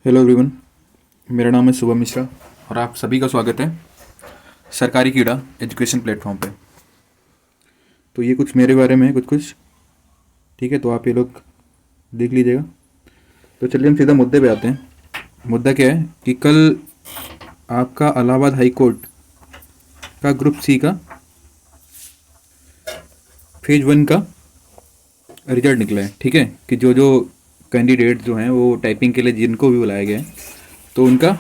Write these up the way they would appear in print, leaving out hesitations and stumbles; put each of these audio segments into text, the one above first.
Hello everyone. मेरा नाम है शुभम मिश्रा और आप सभी का स्वागत है सरकारी कीड़ा एजुकेशन प्लेटफॉर्म पे। तो ये कुछ मेरे बारे में है, कुछ कुछ ठीक है, तो आप ये लोग देख लीजिएगा। तो चलिए हम सीधा मुद्दे पे आते हैं। मुद्दा क्या है कि कल आपका इलाहाबाद हाई कोर्ट का ग्रुप सी का फेज 1 का रिजल्ट निकला है। ठीक है, कि जो जो कैंडिडेट जो हैं वो टाइपिंग के लिए जिनको भी बुलाया गया है तो उनका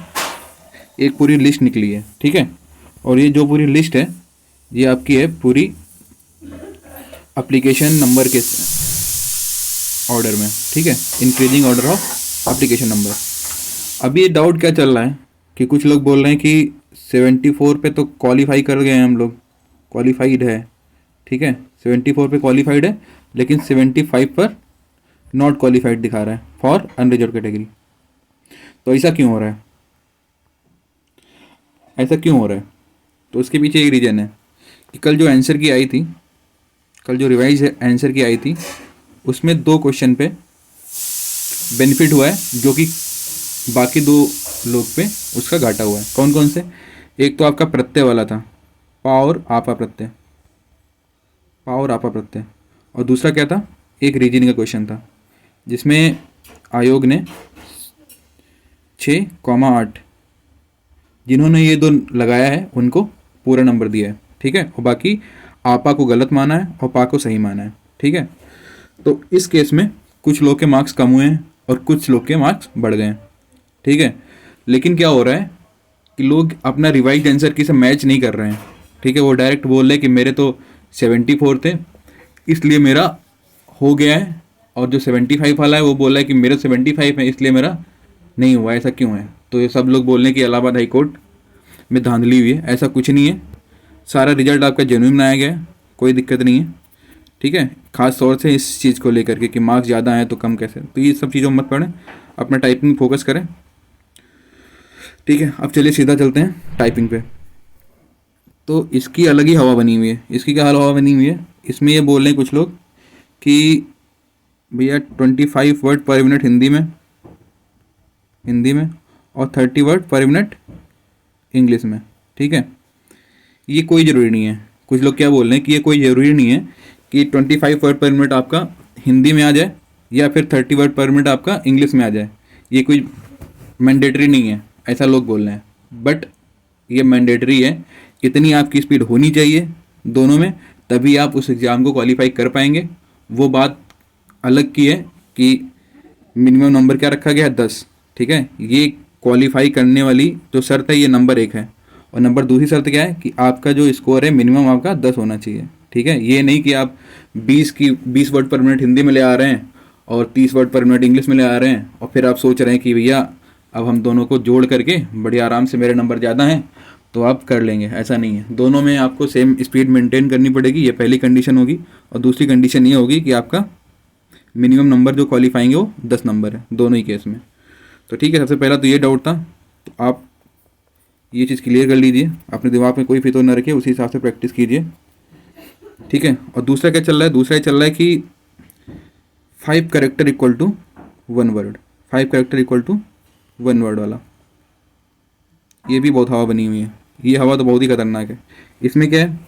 एक पूरी लिस्ट निकली है। ठीक है, और ये जो पूरी लिस्ट है ये आपकी है पूरी एप्लीकेशन नंबर के ऑर्डर में। ठीक है, increasing order of application number. अभी ये डाउट क्या चल रहा है कि कुछ लोग बोल रहे हैं कि 74 पे तो क्वालिफाई कर गए हैं हम लोग, क्वालिफाइड है। ठीक है, 74 पे क्वालिफाइड है लेकिन 75 पर नॉट क्वालिफाइड दिखा रहा है फॉर अनरिजर्व कैटेगरी। तो ऐसा क्यों हो रहा है? ऐसा क्यों हो रहा है? तो उसके पीछे एक रीज़न है कि कल जो आंसर की आई थी, कल जो रिवाइज आंसर की आई थी उसमें 2 क्वेश्चन पे बेनिफिट हुआ है जो कि बाकी 2 लोग पे उसका घाटा हुआ है। कौन कौन से? एक तो आपका प्रत्यय वाला था, पा और आपा प्रत्यय, पा और आपा प्रत्यय। और दूसरा क्या था? एक रीजनिंग का क्वेश्चन था जिसमें आयोग ने 6,8 जिन्होंने ये 2 लगाया है उनको पूरा नंबर दिया है। ठीक है, और बाकी आपा को गलत माना है और पा को सही माना है। ठीक है, तो इस केस में कुछ लोग के मार्क्स कम हुए हैं और कुछ लोग के मार्क्स बढ़ गए हैं। ठीक है, लेकिन क्या हो रहा है कि लोग अपना रिवाइज आंसर की से मैच नहीं कर रहे हैं। ठीक है, वो डायरेक्ट बोल रहे हैं कि मेरे तो 74 थे इसलिए मेरा हो गया है, और जो 75 वाला है वो बोल रहा है कि मेरे 75 है इसलिए मेरा नहीं हुआ। ऐसा क्यों है? तो ये सब लोग बोल रहे हैं कि इलाहाबाद हाई कोर्ट में धांधली हुई है। ऐसा कुछ नहीं है, सारा रिजल्ट आपका जेन्युइन बनाया गया है, कोई दिक्कत नहीं है। ठीक है, खास तौर से इस चीज़ को लेकर के कि मार्क्स ज़्यादा आए तो कम कैसे, तो ये सब चीज़ों में मत पढ़ें, अपना टाइपिंग फोकस करें। ठीक है, अब चलिए सीधा चलते हैं टाइपिंग पे। तो इसकी अलग ही हवा बनी हुई है। इसकी क्या हवा बनी हुई है? इसमें ये बोल रहे हैं कुछ लोग कि भैया 25 वर्ड पर मिनट हिंदी में और 30 वर्ड पर मिनट इंग्लिश में। ठीक है, ये कोई ज़रूरी नहीं है। कुछ लोग क्या बोल रहे हैं कि ये कोई ज़रूरी नहीं है कि 25 वर्ड पर मिनट आपका हिंदी में आ जाए या फिर 30 वर्ड पर मिनट आपका इंग्लिश में आ जाए। ये कोई मैंडेटरी नहीं है, ऐसा लोग बोल रहे हैं। बट ये मैंडेटरी है, इतनी आपकी स्पीड होनी चाहिए दोनों में, तभी आप उस एग्ज़ाम को क्वालिफाई कर पाएंगे। वो बात अलग की है कि मिनिमम नंबर क्या रखा गया है, 10। ठीक है, ये क्वालिफाई करने वाली जो शर्त है ये नंबर 1 है। और नंबर दूसरी शर्त क्या है कि आपका जो स्कोर है मिनिमम आपका 10 होना चाहिए। ठीक है, ये नहीं कि आप 20 वर्ड पर मिनट हिंदी में ले आ रहे हैं और 30 वर्ड पर मिनट इंग्लिश में ले आ रहे हैं और फिर आप सोच रहे हैं कि भैया अब हम दोनों को जोड़ करके बड़े आराम से मेरे नंबर ज़्यादा हैं तो आप कर लेंगे। ऐसा नहीं है, दोनों में आपको सेम स्पीड मेंटेन करनी पड़ेगी, ये पहली कंडीशन होगी। और दूसरी कंडीशन ये होगी कि आपका मिनिमम नंबर जो क्वालिफाइंग है वो 10 नंबर है दोनों ही केस में। तो ठीक है, सबसे पहला तो ये डाउट था, तो आप ये चीज़ क्लियर कर लीजिए, अपने दिमाग में कोई फितूर न रखिए, उसी हिसाब से प्रैक्टिस कीजिए। ठीक है, और दूसरा क्या चल रहा है? दूसरा ये चल रहा है कि 5 character equal to 1 word, 5 character equal to 1 word वाला। ये भी बहुत हवा बनी हुई है, ये हवा तो बहुत ही खतरनाक है। इसमें क्या है?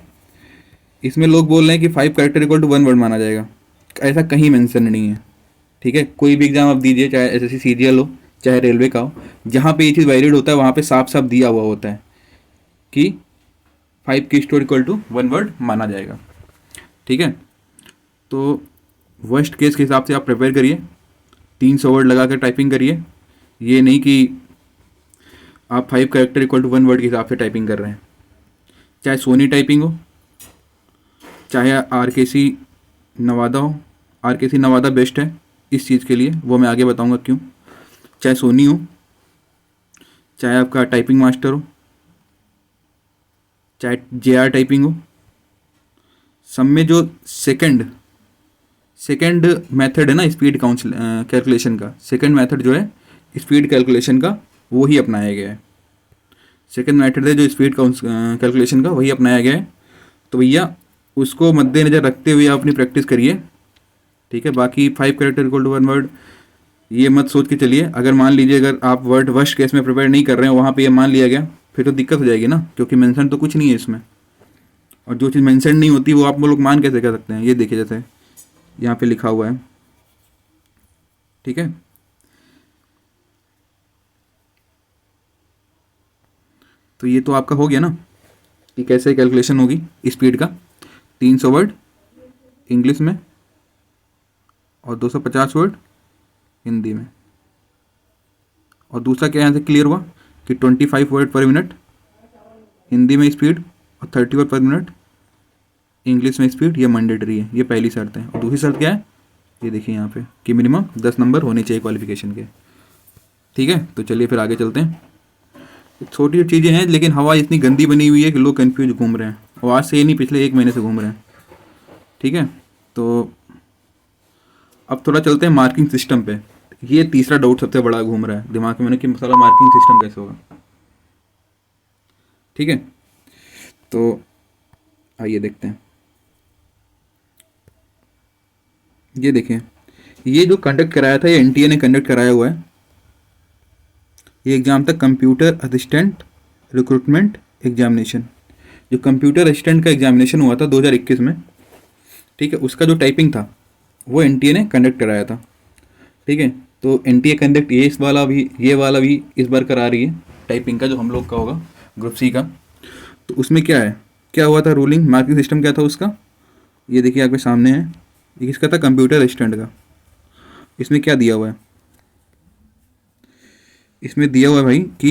इसमें लोग बोल रहे हैं कि 5 कैरेक्टर इक्वल टू 1 वर्ड माना जाएगा। ऐसा कहीं मेंशन नहीं है। ठीक है, कोई भी एग्जाम आप दीजिए, चाहे एसएससी सीजीएल हो चाहे रेलवे का हो, जहाँ पे ये चीज़ वैलिड होता है वहाँ पे साफ साफ दिया हुआ होता है कि 5 की स्टोर इक्वल टू 1 वर्ड माना जाएगा। ठीक है, तो वर्स्ट केस के हिसाब से आप प्रिपेयर करिए, 300 वर्ड लगा कर टाइपिंग करिए। ये नहीं कि आप 5 कैरेक्टर इक्वल टू 1 वर्ड के हिसाब से टाइपिंग कर रहे हैं। चाहे सोनी टाइपिंग हो, चाहे आरकेसी नवादा हो, आरकेसी नवादा बेस्ट है इस चीज़ के लिए, वो मैं आगे बताऊंगा क्यों। चाहे सोनी हो, चाहे आपका टाइपिंग मास्टर हो, चाहे जेआर टाइपिंग हो, सब में जो सेकंड मेथड है ना स्पीड काउंसिल कैलकुलेशन का, सेकंड मेथड जो है स्पीड कैलकुलेशन का वो ही अपनाया गया है। सेकंड मेथड है जो स्पीड कैलकुलेशन का वही अपनाया गया है। तो भैया उसको मद्देनज़र रखते हुए आप अपनी प्रैक्टिस करिए। ठीक है, बाकी 5 कैरेक्टर इक्वल टू 1 वर्ड ये मत सोच के चलिए, अगर मान लीजिए अगर आप वर्ड वर्स्ट केस में प्रिपेयर नहीं कर रहे हैं, वहाँ पे ये मान लिया गया, फिर तो दिक्कत हो जाएगी ना, क्योंकि मेंशन तो कुछ नहीं है इसमें। और जो चीज़ मेंशन नहीं होती वो आप लोग मान कैसे कर सकते हैं? ये देखिए जैसे यहाँ पे लिखा हुआ है, ठीक है। तो ये तो आपका हो गया ना कि कैसे कैलकुलेशन होगी स्पीड का। 300 वर्ड इंग्लिश में और 250 वर्ड हिंदी में। और दूसरा क्या यहाँ से क्लियर हुआ कि 25 वर्ड पर मिनट हिंदी में स्पीड और 30 वर्ड पर मिनट इंग्लिश में स्पीड, ये मैंडेटरी है, ये पहली शर्त है। और दूसरी शर्त क्या है, ये देखिए यहाँ पे कि मिनिमम 10 नंबर होने चाहिए क्वालिफिकेशन के। ठीक है, तो चलिए फिर आगे चलते हैं। छोटी चीज़ें हैं लेकिन हवा इतनी गंदी बनी हुई है कि लोग कंफ्यूज घूम रहे हैं, और आज से ये नहीं, पिछले 1 महीने से घूम रहे हैं। ठीक है, तो अब थोड़ा चलते हैं मार्किंग सिस्टम पे। ये तीसरा डाउट सबसे बड़ा घूम रहा है दिमाग में मैंने कि मसाला मार्किंग सिस्टम कैसे होगा। ठीक है, तो आइए देखते हैं। ये देखें, ये जो कंडक्ट कराया था ये एनटीए ने कंडक्ट कराया हुआ है। ये एग्ज़ाम था कंप्यूटर असिस्टेंट रिक्रूटमेंट एग्जामिनेशन। जो कंप्यूटर असिस्टेंट का एग्जामिनेशन हुआ था 2021 में, ठीक है, उसका जो टाइपिंग था वो एनटीए ने कंडक्ट कराया था। ठीक है, तो एनटीए कंडक्ट ये वाला भी इस बार करा रही है टाइपिंग का, जो हम लोग का होगा ग्रुप सी का। तो उसमें क्या है, क्या हुआ था रूलिंग, मार्किंग सिस्टम क्या था उसका, ये देखिए आपके सामने है। ये किसका था, कंप्यूटर असिस्टेंट का। इसमें क्या दिया हुआ है, इसमें दिया हुआ है भाई कि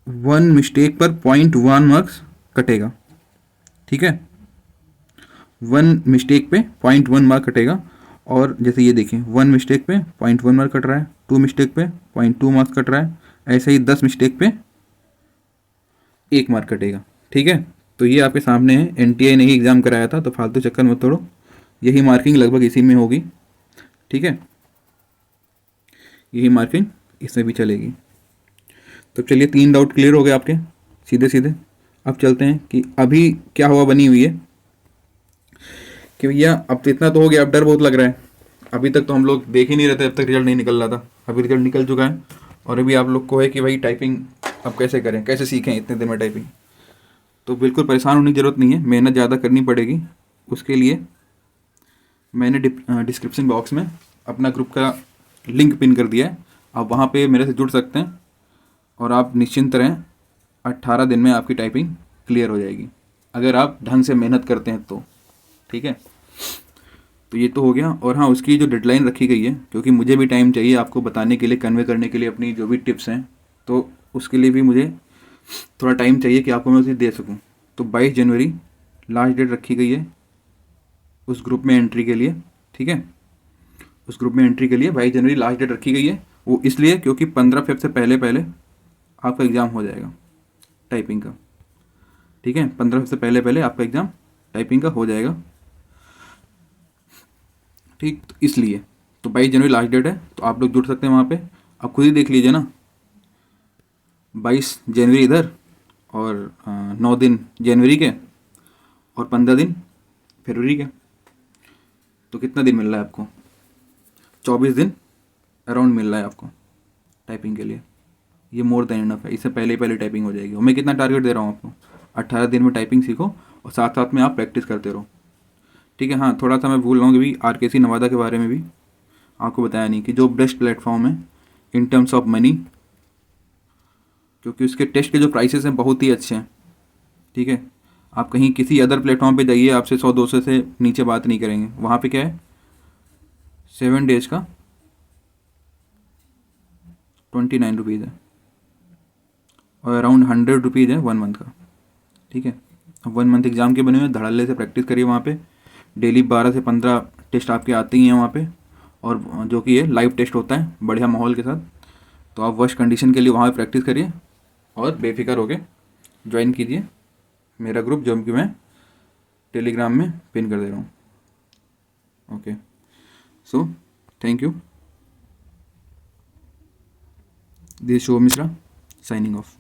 1 मिस्टेक पर 0.1 मार्क्स कटेगा। ठीक है, 1 मिस्टेक पे 0.1 मार्क कटेगा। और जैसे ये देखें, 1 मिस्टेक पे 0.1 मार्क कट रहा है, 2 मिस्टेक पे 0.2 मार्क्स कट रहा है, ऐसे ही 10 मिस्टेक पे 1 मार्क कटेगा। ठीक है, तो ये आपके सामने है, एनटीए ने ही एग्ज़ाम कराया था, तो फालतू चक्कर मत तोड़ो, यही मार्किंग लगभग इसी में होगी। ठीक है, यही मार्किंग इसमें भी चलेगी। तो चलिए 3 डाउट क्लियर हो गए आपके सीधे सीधे। अब चलते हैं कि अभी क्या हुआ बनी हुई है कि भैया अब तो इतना तो हो गया, अब डर बहुत लग रहा है। अभी तक तो हम लोग देख ही नहीं रहे थे, अब तक रिजल्ट नहीं निकल रहा था, अभी रिजल्ट निकल चुका है। और अभी आप लोग को है कि भाई टाइपिंग अब कैसे करें, कैसे सीखें इतने दिन में टाइपिंग। तो बिल्कुल परेशान होने की ज़रूरत नहीं है, मेहनत ज़्यादा करनी पड़ेगी। उसके लिए मैंने डिस्क्रिप्शन बॉक्स में अपना ग्रुप का लिंक पिन कर दिया है, आप वहाँ पे मेरे से जुड़ सकते हैं और आप निश्चिंत रहें, 18 दिन में आपकी टाइपिंग क्लियर हो जाएगी, अगर आप ढंग से मेहनत करते हैं तो। ठीक है, तो ये तो हो गया। और हाँ, उसकी जो डेडलाइन रखी गई है, क्योंकि मुझे भी टाइम चाहिए आपको बताने के लिए, कन्वे करने के लिए अपनी जो भी टिप्स हैं, तो उसके लिए भी मुझे थोड़ा टाइम चाहिए कि आपको मैं उसे दे सकूँ। तो 22 जनवरी लास्ट डेट रखी गई है उस ग्रुप में एंट्री के लिए। ठीक है, उस ग्रुप में एंट्री के लिए 22 जनवरी लास्ट डेट रखी गई है। वो इसलिए क्योंकि 15 फेब से पहले पहले आपका एग्ज़ाम हो जाएगा टाइपिंग का। ठीक है, 15 फेब से पहले पहले आपका एग्ज़ाम टाइपिंग का हो जाएगा। ठीक, तो इसलिए तो 22 जनवरी लास्ट डेट है, तो आप लोग जुड़ सकते हैं वहाँ पे। आप खुद ही देख लीजिए ना, 22 जनवरी इधर और 9 दिन जनवरी के और 15 दिन फरवरी के, तो कितना दिन मिल रहा है आपको, 24 दिन अराउंड मिल रहा है आपको टाइपिंग के लिए। ये मोर देन इनफ है, इससे पहले पहले टाइपिंग हो जाएगी। और मैं कितना टारगेट दे रहा हूँ आपको, 18 दिन में टाइपिंग सीखो और साथ साथ में आप प्रैक्टिस करते रहो। ठीक है, हाँ थोड़ा सा मैं भूल रहा हूँ कि भी आरकेसी नवादा के बारे में भी आपको बताया नहीं कि जो बेस्ट प्लेटफॉर्म है इन टर्म्स ऑफ मनी, क्योंकि उसके टेस्ट के जो प्राइसेस हैं बहुत ही अच्छे हैं। ठीक है, आप कहीं किसी अदर प्लेटफॉर्म पे जाइए, आपसे 100-200 से नीचे बात नहीं करेंगे। वहाँ पे क्या है, 7 डेज का 29 रुपीज़ है और अराउंड 100 रुपीज़ है 1 मंथ का। ठीक है, 1 मंथ एग्ज़ाम के बने हुए, धड़ल्ले से प्रैक्टिस करिए वहाँ पे। डेली 12 से 15 टेस्ट आपके आते ही हैं वहाँ पे, और जो कि ये लाइव टेस्ट होता है बढ़िया माहौल के साथ। तो आप वर्स्ट कंडीशन के लिए वहाँ पे प्रैक्टिस करिए और बेफिक्र होके ज्वाइन कीजिए मेरा ग्रुप, जो कि मैं टेलीग्राम में पिन कर दे रहा हूँ। Okay, so thank you, this Shubh Mishra signing off.